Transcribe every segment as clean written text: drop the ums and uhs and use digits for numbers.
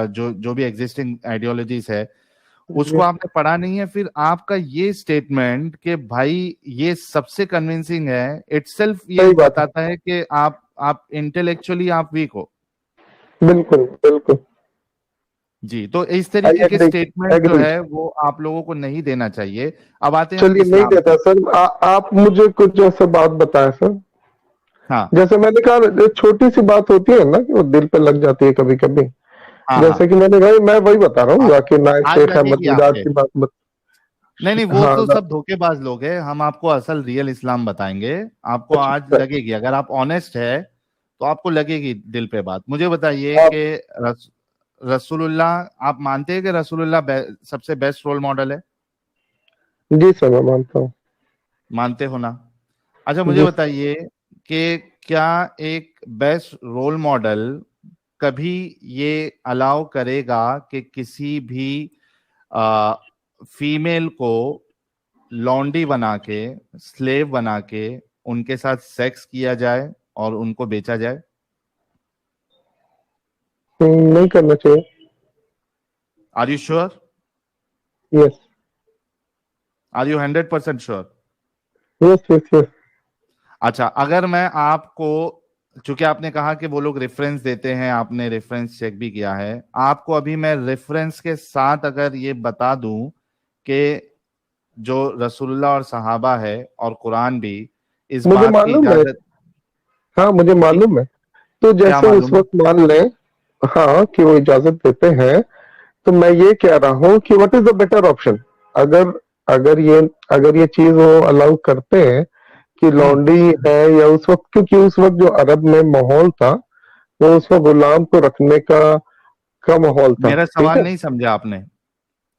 جو بھی existing ideologies ہے اس کو آپ نے پڑھا نہیں ہے, پھر آپ کا یہ اسٹیٹمنٹ کہ بھائی یہ سب سے کنونسنگ ہے, اٹ سیلف یہ بتاتا ہے کہ آپ انٹلیکچولی آپ ویک ہو. بالکل بالکل جی, تو اس طریقے کے اسٹیٹمنٹ جو ہے وہ آپ لوگوں کو نہیں دینا چاہیے. اب آتے ہیں چلیے نہیں دیتا سر. آپ مجھے کچھ ایسا بات بتائیں سر. ہاں, جیسے میں نے کہا چھوٹی سی بات ہوتی ہے نا کہ وہ دل پہ لگ جاتی ہے کبھی کبھی. جیسے کہ میں نے کہا میں وہی بتا رہا ہوں ذاکر نائک شیخ احمد دیدار کی بات نہیں وہ تو سب دھوکے باز لوگ ہیں. ہم آپ کو اصل ریئل اسلام بتائیں گے. آپ کو آج لگے گی, اگر آپ آنےسٹ ہے تو آپ کو لگے گی دل پہ بات. مجھے بتائیے کہ رسول اللہ, آپ مانتے ہیں کہ رسول اللہ سب سے بیسٹ رول ماڈل ہے؟ جی سر میں مانتا ہوں. مانتے ہو نا؟ اچھا مجھے بتائیے کہ کیا ایک بیسٹ رول ماڈل کبھی یہ الاؤ کرے گا کہ کسی بھی فیمیل کو لانڈی بنا کے, سلیو بنا کے ان کے ساتھ سیکس کیا جائے اور ان کو بیچا جائے؟ نہیں کرنا چاہیے. Are you sure? Yes. Are you 100% sure? Yes yes yes. اچھا, اگر میں آپ کو, چونکہ آپ نے کہا کہ وہ لوگ ریفرنس دیتے ہیں, آپ نے ریفرنس چیک بھی کیا ہے, آپ کو ابھی میں ریفرنس کے ساتھ اگر یہ بتا دوں کہ جو رسول اللہ اور صحابہ ہے اور قرآن بھی اس بات کی اجازت. ہاں مجھے معلوم ہے. تو جیسے اس وقت مان لیں ہاں کہ وہ اجازت دیتے ہیں, تو میں یہ کہہ رہا ہوں کہ what is the better option. اگر یہ چیز وہ الاؤ کرتے ہیں کہ لانڈی ہے, یا اس وقت, کیونکہ اس وقت جو عرب میں ماحول تھا وہ اس وقت غلام کو رکھنے کا ماحول تھا. میرا سوال نہیں سمجھا آپ نے.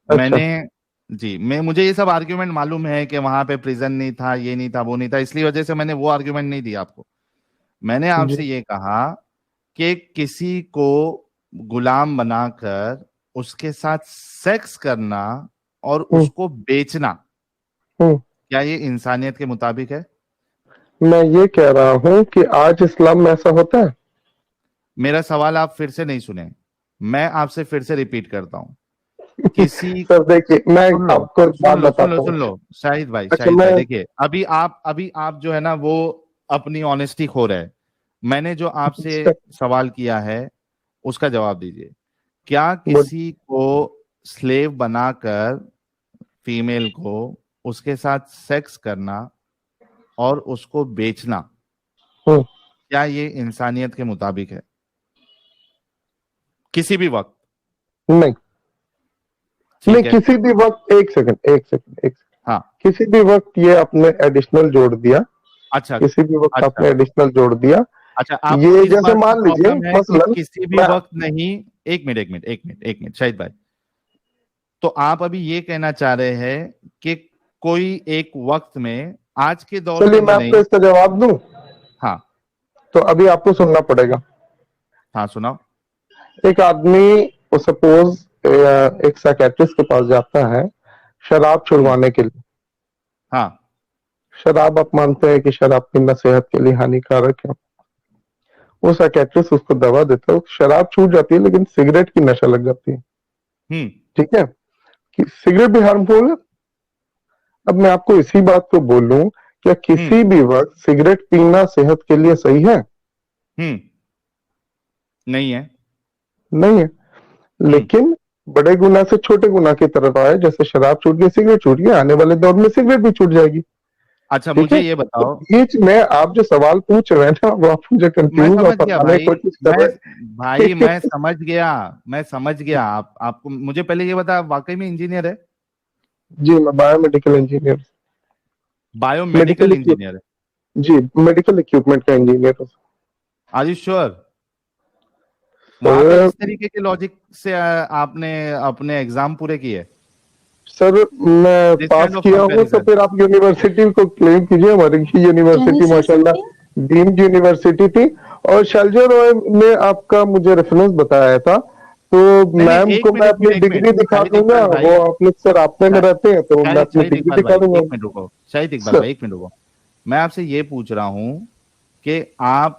میں نے جی مجھے یہ سب آرگیومنٹ معلوم ہے کہ وہاں پہ پریزن نہیں تھا, یہ نہیں تھا, وہ نہیں تھا, اس لیے وجہ سے میں نے وہ آرگیومنٹ نہیں دیا آپ کو. میں نے آپ سے یہ کہا کہ کسی کو غلام بنا کر اس کے ساتھ سیکس کرنا اور اس کو بیچنا, کیا یہ انسانیت کے مطابق ہے؟ میں یہ کہہ رہا ہوں کہ آج اسلام میں ایسا ہوتا ہے. میرا سوال آپ پھر سے نہیں سنیں, میں آپ سے پھر سے ریپیٹ کرتا ہوں. کسی سر دیکھیے میں آپ کو بات بتاتا ہوں. سن لو شاہد بھائی, دیکھیے ابھی آپ جو ہے نا وہ اپنی آنےسٹی کھو رہے. میں نے جو آپ سے سوال کیا ہے اس کا جواب دیجیے. کیا کسی کو سلیو بنا کر فیمیل کو اس کے ساتھ سیکس کرنا اور اس کو بیچنا, کیا یہ انسانیت کے مطابق ہے کسی بھی وقت؟ نہیں کسی بھی وقت. ایک سیکنڈ ہاں, کسی بھی وقت یہ آپ نے ایڈیشنل جوڑ دیا. اچھا کسی بھی وقت آپ نے ایڈیشنل جوڑ دیا. اچھا, آپ یہ جیسے مان لیجیے کسی بھی وقت نہیں. ایک منٹ شاہد بھائی, تو آپ ابھی یہ کہنا چاہ رہے ہیں کہ کوئی ایک وقت میں, آج کے دور چلیے میں آپ کو اس کا جواب دوں. ہاں تو ابھی آپ کو سننا پڑے گا. ہاں سناؤ. ایک آدمی سپوز ایک سائیکیٹرسٹ کے پاس جاتا ہے شراب چھڑوانے کے لیے. ہاں, شراب آپ مانتے ہیں کہ شراب پینا صحت کے لیے ہانیکارک ہے. وہ سائیکیٹرسٹ اس کو دوا دیتا ہے, شراب چھوٹ جاتی ہے لیکن سگریٹ کی نشہ لگ جاتی ہے. ٹھیک ہے, سگریٹ بھی ہارمفل ہے. اب میں آپ کو اسی بات کو بولوں, کیا کسی بھی وقت سگریٹ پینا صحت کے لیے صحیح ہے؟ نہیں ہے. نہیں ہے, لیکن بڑے گناہ سے چھوٹے گناہ کی طرف آئے. جیسے شراب چھوٹ گئی, سگریٹ چھوٹ گئی, آنے والے دور میں سگریٹ بھی چھوٹ جائے گی. اچھا مجھے یہ بتاؤ, بیچ میں آپ جو سوال پوچھ رہے ہیں نا وہ آپ مجھے کنفیوز اور پتانے کی کوشش کر رہے ہیں. بھائی میں سمجھ گیا. آپ کو مجھے پہلے یہ بتا, واقعی میں انجینئر ہے؟ جی میں biomedical engineer. Biomedical engineer ہے؟ جی میڈیکل اکوپمنٹ کا انجینئر. Are you sure? وہاں پہ اس طریقے کے لاجک سے آپ نے اپنے ایگزام پورے کیے؟ سر میں پاس کیا ہوں, تو پھر آپ یونیورسٹی کو کلیم کیجئے. ہماری یونیورسٹی ماشاءاللہ ڈیمڈ یونیورسٹی تھی. اور شیلجر نے آپ کا مجھے ریفرنس بتایا تھا, تو میم کو میں اپنی ڈگری دکھا دوں گا. وہ اپنے سے رابطے میں رہتے ہیں تو میں اپنی ڈگری دکھا دوں گا. شاہد اقبال بھائی ایک منٹ رکو, میں آپ سے یہ پوچھ رہا ہوں کہ آپ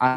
I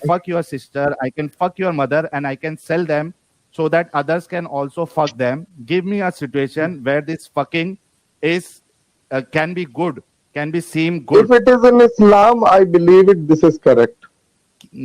fuck your sister, I can fuck your mother, and I can sell them so that others can also fuck them. Give me a situation where this fucking is can be good, can be seem if good. it is in Islam, I believe it, this is correct.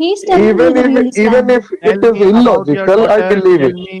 He is telling you even the real if even Islam. if Tell it is me about your illogical, I daughter. believe Tell it. me,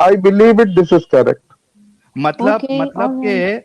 I believe it, this is correct. Okay, all right.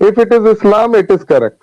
If it is Islam, it is correct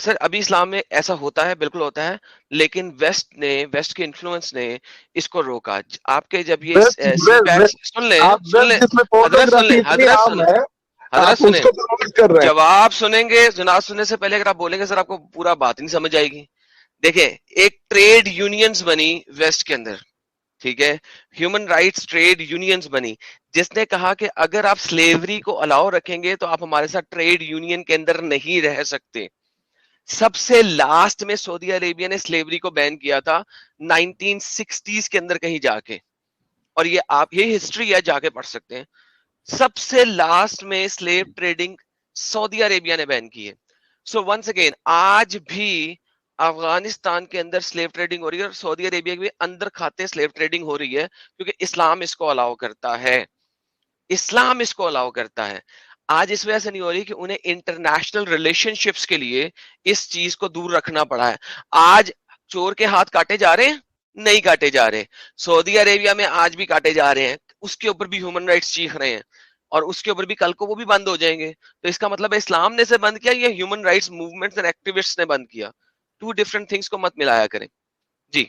سر ابھی اسلام میں ایسا ہوتا ہے، بالکل ہوتا ہے، لیکن waste کے انفلوئنس نے اس کو روکا. آپ کے جب یہ سن لیں حضرت سنیں جواب سنیں گے، جناب سننے سے پہلے اگر آپ بولیں گے سر آپ کو پورا بات نہیں سمجھ آئے گی. دیکھیں ایک ٹریڈ یونینز بنی ویسٹ کے اندر، ٹھیک ہے، ہیومن رائٹس ٹریڈ یونینز بنی، جس نے کہا کہ اگر آپ سلیوری کو الاؤ رکھیں گے تو آپ ہمارے ساتھ ٹریڈ یونین کے اندر نہیں رہ سکتے. سب سے لاسٹ میں سعودی عربیہ نے سلیوری کو بین کیا تھا 1960s کے اندر کہیں جا کے، اور یہ آپ یہ ہسٹری ہے، جا کے پڑھ سکتے ہیں. سب سے لاسٹ میں سلیو ٹریڈنگ سعودی عربیہ نے بین کی ہے. سو ونس اگین آج بھی افغانستان کے اندر سلیو ٹریڈنگ ہو رہی ہے، اور سعودی عربیہ کے اندر کھاتے سلیو ٹریڈنگ ہو رہی ہے، کیونکہ اسلام اس کو الاؤ کرتا ہے. اسلام اس کو الاؤ کرتا ہے. آج اس وجہ سے نہیں ہو رہی کہ انہیں انٹرنیشنل ریلیشن شپس کے لیے اس چیز کو دور رکھنا پڑا ہے. آج چور کے ہاتھ کاٹے جا رہے ہیں؟ نہیں کاٹے جا رہے. سعودی عربیہ میں آج بھی کاٹے جا رہے ہیں، اس کے اوپر بھی ہیومن رائٹس چیخ رہے ہیں، اور اس کے اوپر بھی کل کو وہ بھی بند ہو جائیں گے. تو اس کا مطلب ہے اسلام نے سے بند کیا، یہ human rights movements and activist نے بند کیا. ٹو ڈفرنٹ تھنگس کو مت ملایا کریں. جی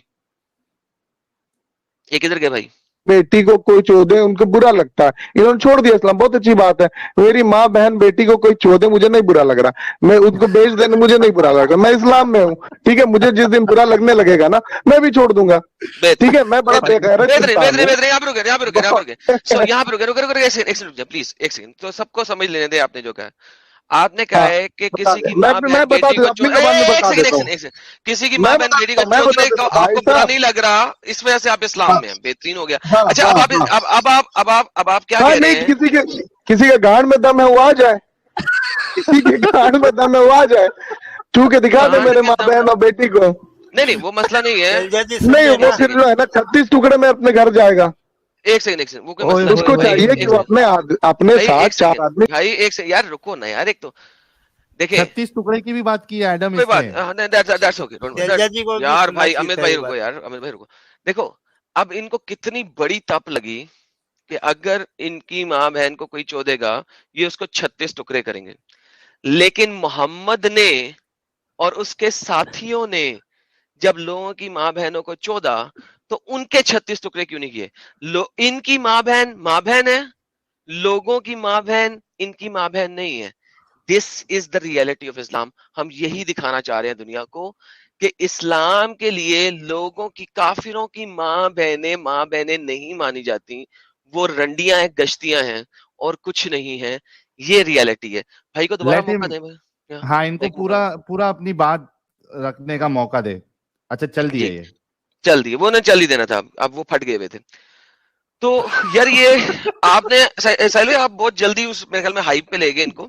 یہ کدھر گئے بھائی؟ بیٹی کو کوئی چودے ان کو برا لگتا ہے، انہوں نے چھوڑ دیا اسلام، بہت اچھی بات ہے. میری ماں بہن بیٹی کو کوئی چودے مجھے نہیں برا لگ رہا، میں اس کو بیچ دینے مجھے نہیں برا لگ رہا، میں اسلام میں ہوں، ٹھیک ہے. مجھے جس دن برا لگنے لگے گا نا میں بھی چھوڑ دوں گا، ٹھیک ہے. میں بڑا بے غیرت انسان ہوں. یہاں پہ رکے پلیز ایک سیکنڈ. تو سب کو سمجھ لینے دے. آپ نے جو کہا، آپ نے کہا ہے کہ کسی کی ماں بہن بیٹی کو کسی کی ماں بہن بیٹی کو چودنے کو آپ کو برا نہیں لگ رہا، اس وجہ سے آپ اسلام میں ہیں. بہترین ہو گیا. اچھا اب آپ کیا کہہ رہے ہیں؟ کسی کے گاڑ میں دم ہے وہ آ جائے، کسی کے گاڑ میں دم ہے وہ آ جائے، چونکہ دکھا دے میرے ماں بہن اور بیٹی کو. نہیں وہ مسئلہ نہیں ہے. نہیں وہ پھر جو ہے نا 36 ٹکڑے میں اپنے گھر جائے گا. ایک سیکنڈ وہ کوئی مسئلہ اس کو چاہیے کہ وہ اپنے ساتھ 4 آدمی. بھائی ایک سیکنڈ یار رکو نا یار. ایک تو دیکھیں 36 ٹکڑے کی بھی بات کی ہے ایڈم کوئی بات یار. بھائی امت بھائی رکو یار، امت بھائی رکو. دیکھو اب ان کو کتنی بڑی تپ لگی کہ اگر ان کی ماں بہن کو کوئی چودے گا یہ اس کو 36 ٹکڑے کریں گے. لیکن محمد نے اور اس کے ساتھیوں نے جب لوگوں کی ماں بہنوں کو چودا تو ان کے 36 ٹکڑے کیوں نہیں کیے؟ ان کی ماں بہن ہے، لوگوں کی ماں بہن ان کی ماں بہن نہیں ہے. دس از دا ریئلٹی آف اسلام. ہم یہی دکھانا چاہ رہے ہیں دنیا کو کہ اسلام کے لیے لوگوں کی، کافروں کی ماں بہنیں نہیں مانی جاتی. وہ رنڈیاں ہیں، گشتیاں ہیں اور کچھ نہیں ہے. یہ ریئلٹی ہے. بھائی کو دوبارہ موقع دیں. ہاں ان کو پورا اپنی بات رکھنے کا موقع دے. اچھا چل دیے یہ چل دیے، وہ نے چل ہی دینا تھا، اب وہ پھٹ گئے ہوئے تھے. تو یار یہ آپ نے سہیل آپ بہت جلدی اس میرے خیال میں ہائپ پہ لے گئے ان کو.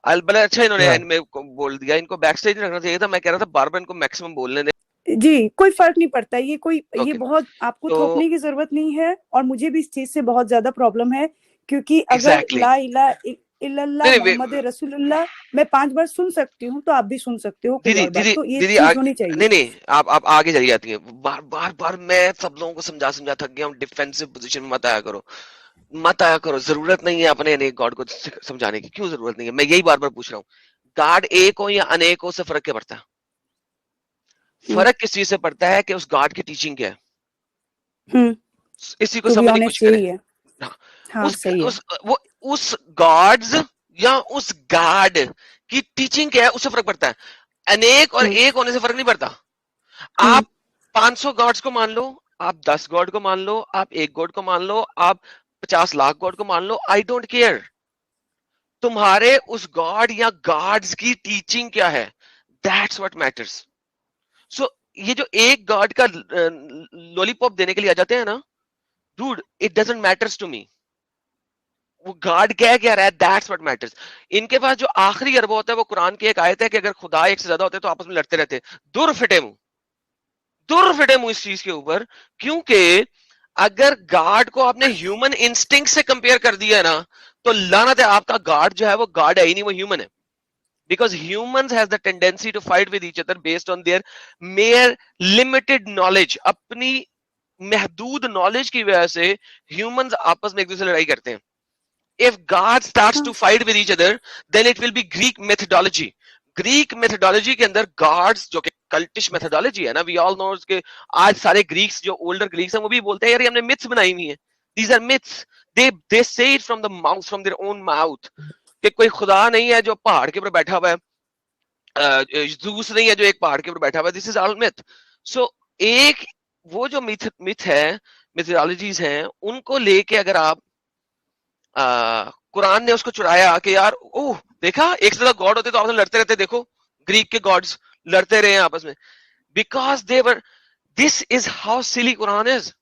بڑا اچھا انہوں نے اینڈ میں بول دیا. ان کو بیک سٹیج رکھنا چاہیے تھا. میں کہہ رہا تھا بار بار ان کو میکسیمم بولنے دیں. جی کوئی فرق نہیں پڑتا. یہ بہت آپ کو تھوپنے کی ضرورت نہیں ہے. اور مجھے بھی اس چیز سے بہت زیادہ پرابلم ہے، کیونکہ اگر لا الہ الا اللہ محمد رسول اللہ میں 5 بار سن سکتی ہوں تو آپ بھی سن سکتے ہو. دیدی ہونی چاہیے. نہیں آپ آگے چلی جاتی ہیں. بار میں سب لوگوں کو سمجھا تھک گیا ہوں. ڈیفینسو پوزیشن میں مت آیا کرو. ضرورت نہیں ہے اپنے گاڈ کو سمجھانے کی. کیوں ضرورت نہیں ہے؟ میں یہی بار بار پوچھ رہا ہوں. گاڈ ایک ہو یا انیک ہو سے فرق کیا پڑتا ہے؟ فرق کس چیز سے پڑتا ہے کہ اس گاڈ کی ٹیچنگ کیا ہے. اسی کو سمجھنے کی کوشش کریں. اس گاڈز یا اس گاڈ کی ٹیچنگ کیا ہے اس سے فرق پڑتا ہے. انیک اور ایک ہونے سے فرق نہیں پڑتا. آپ 500 گاڈز کو مان لو، آپ 10 گاڈ کو مان لو، آپ 1 گاڈ کو مان لو، آپ 50 لاکھ گاڈ کو مان لو. I don't care. تمہارے اس گاڈ یا گاڈز کی ٹیچنگ کیا ہے، دیٹس واٹ میٹرز. سو یہ جو ایک گاڈ کا لولی پاپ دینے کے لیے آ جاتے ہیں نا، dude it doesn't matters to me. وہ گاڈ کیا کہہ رہا ہے، دیٹس واٹ میٹرز. ان کے پاس جو آخری اربہ ہوتا ہے وہ قرآن کی ایک آیت ہے کہ اگر خدا ایک سے زیادہ ہوتے تو آپس میں لڑتے رہتے. دور فٹے منہ اس چیز کے اوپر. کیونکہ اگر گاڈ کو آپ نے ہیومن انسٹنکٹ سے کمپیئر کر دیا نا تو لعنت ہے، آپ کا گاڈ جو ہے وہ گاڈ ہے ہی نہیں، وہ ہیومن ہے. Because humans has the tendency to fight with each other based on their mere limited knowledge. اپنی محدود نالج کی وجہ سے humans آپس میں ایک دوسرے سے لڑائی کرتے ہیں. If God starts to fight with each other, then it will be Greek methodology. Greek methodology کے اندر گاڈز جو کہ کلٹش میتھڈالوجی ہے نا, وی آل نو کہ آج سارے گریکس جو اولڈر گریکس ہیں وہ بھی بولتے ہیں یار ہم نے myths بنائی ہوئی ہیں. These are myths. They say it from the mouth, from their own mouth. کہ کوئی خدا نہیں ہے جو پہاڑ کے اوپر بیٹھا ہوا ہے, زوس نہیں ہے جو ایک پہاڑ کے اوپر بیٹھا ہوا ہے. This is all myth. So ایک وہ جو myth ہے, میتھڈالوجیز ہیں, ان کو لے کے اگر آپ قرآن نے اس کو چرایا کہ یار اوہ دیکھا ایک سے زیادہ گاڈ ہوتے تو آپ لڑتے رہتے, دیکھو گریک کے گاڈز لڑتے رہے ہیں آپس میں, because they were, this is how سلی قرآن از.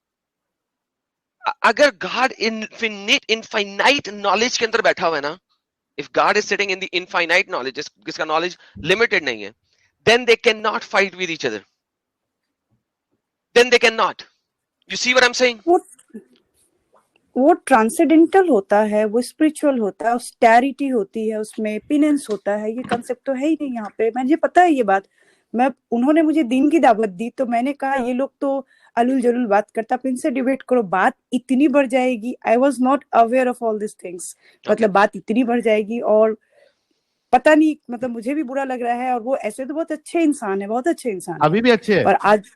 اگر گاڈ انفائنائٹ نالج کے اندر بیٹھا ہوا ہے نا, if God is sitting in the infinite knowledge, جس کا knowledge limited نہیں ہے, then they cannot fight with each other. Then they cannot. You see what I'm saying? وہ ٹرانسینڈنٹل ہوتا ہے, وہ اسپرچل ہوتا ہے, اسٹیریٹی ہوتی ہے, اس میں پیننس ہوتا ہے. یہ کنسیپٹ تو ہے ہی نہیں یہاں پہ. مجھے پتا ہے یہ بات, انہوں نے مجھے دین کی دعوت دی تو میں نے کہا یہ لوگ تو الل جلل بات کرتا, آپ ان سے ڈیبیٹ کرو, بات اتنی بڑھ جائے گی. I was not aware of all these things, مطلب بات اتنی بڑھ جائے گی اور پتہ نہیں, مطلب مجھے بھی برا لگ رہا ہے. اور وہ ایسے تو بہت اچھے انسان ہے, بہت اچھے انسان ابھی بھی اچھے ہیں, اور آج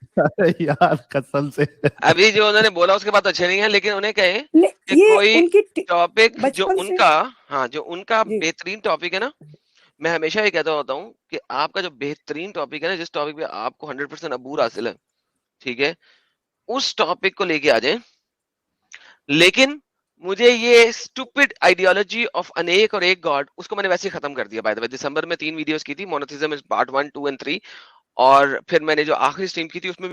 یار قسم سے ابھی جو انہوں نے بولا اس کے بعد اچھے نہیں ہیں, لیکن انہیں کہیں کہ کوئی ٹاپک جو ان کا, ہاں جو ان کا بہترین ٹاپک ہے نا, میں ہمیشہ یہ کہتا ہوتا ہوں کہ آپ کا جو بہترین ٹاپک ہے نا, جس ٹاپک پہ آپ کو 100% عبور حاصل ہے, ٹھیک ہے, اس ٹاپک کو لے کے آ جائیں. لیکن مجھے یہ اسٹوپڈ آئیڈیالوجی آف انیک اور ایک گاڈ, اس کو میں نے ویسے ہی ختم کر دیا. بائی دی وے دسمبر میں 3 ویڈیوز کی تھی, مونوتھیزم پارٹ 1, 2 and 3, اور پھر میں نے جو آخری اسٹریم کی تھی اس میں